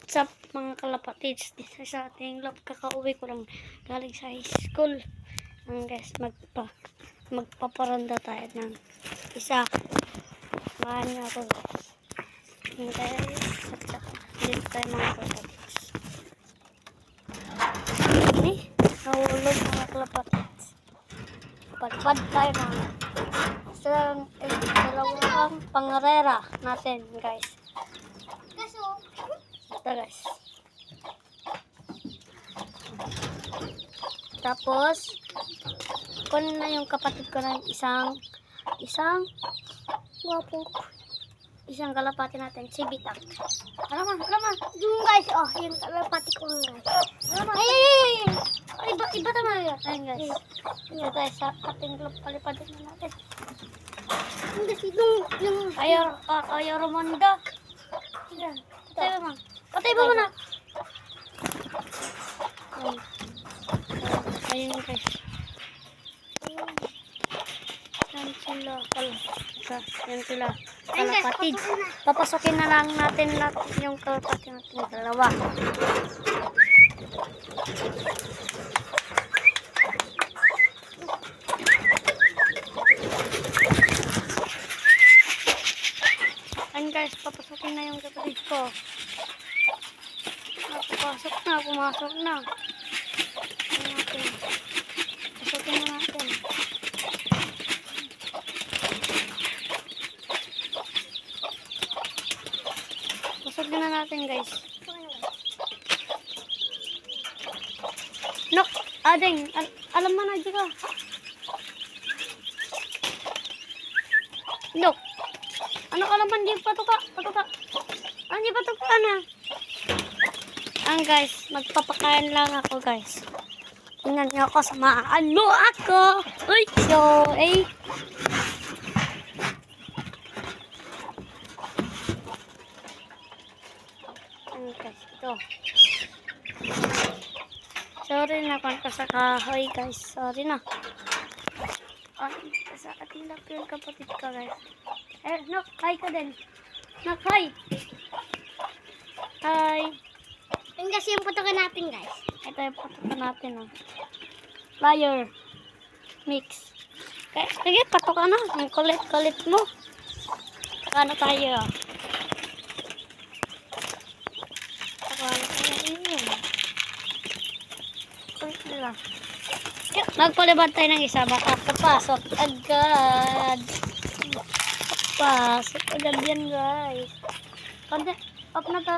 What's up mga kalapatids, dito sa ating love, kakauwi ko lang galing sa high school. Guys, magpaparanda tayo ng isa. Mahan niyo ako guys. At saka dito tayo mga kalapatids. Nahulog mga kalapatids. Padpad tayo mga dalawang pangarera natin guys. Ito guys. Tapos kunin na yung kapatid ko ng isang isang kalapati natin, si Bitak. Alaman. Yung guys, oh, yung kalapati ko guys. Alaman. Ay, iba tama yun. Ayun guys. Ito guys, sa ating palipad na natin. Yung ayaw Romanda. Yan. Patay ba muna? Ayun guys. Yan sila. Kalapatid. Papasokin na lang natin yung kalapatid natin dalawa. Ayun guys, papasokin na yung kapatid ko. Pumasok na. Pasokin na natin. Pasokin na natin guys. Nok, ading, alam mo na dyan ka. Nok, ano ka naman di patuka. Ano di patuka na? Guys, magpapakain lang ako guys. Tingnan niyo ako, samaan mo ako. Uy, so, guys, ito. Sorry na kung kasakahoy guys. Sorry na. Sa ating lap yung kapatid ka guys. Nok, hi ka din. Nok, hi. Hi. Yung kasi yung patukan natin guys. Ito yung patukan natin oh. Flyer. Mix. Kaya patukan na. Yung kulit mo. Saka na tayo. Magpalibad tayo ng isa. Baka papasok agad. Papasok agad yan guys. Off na tayo.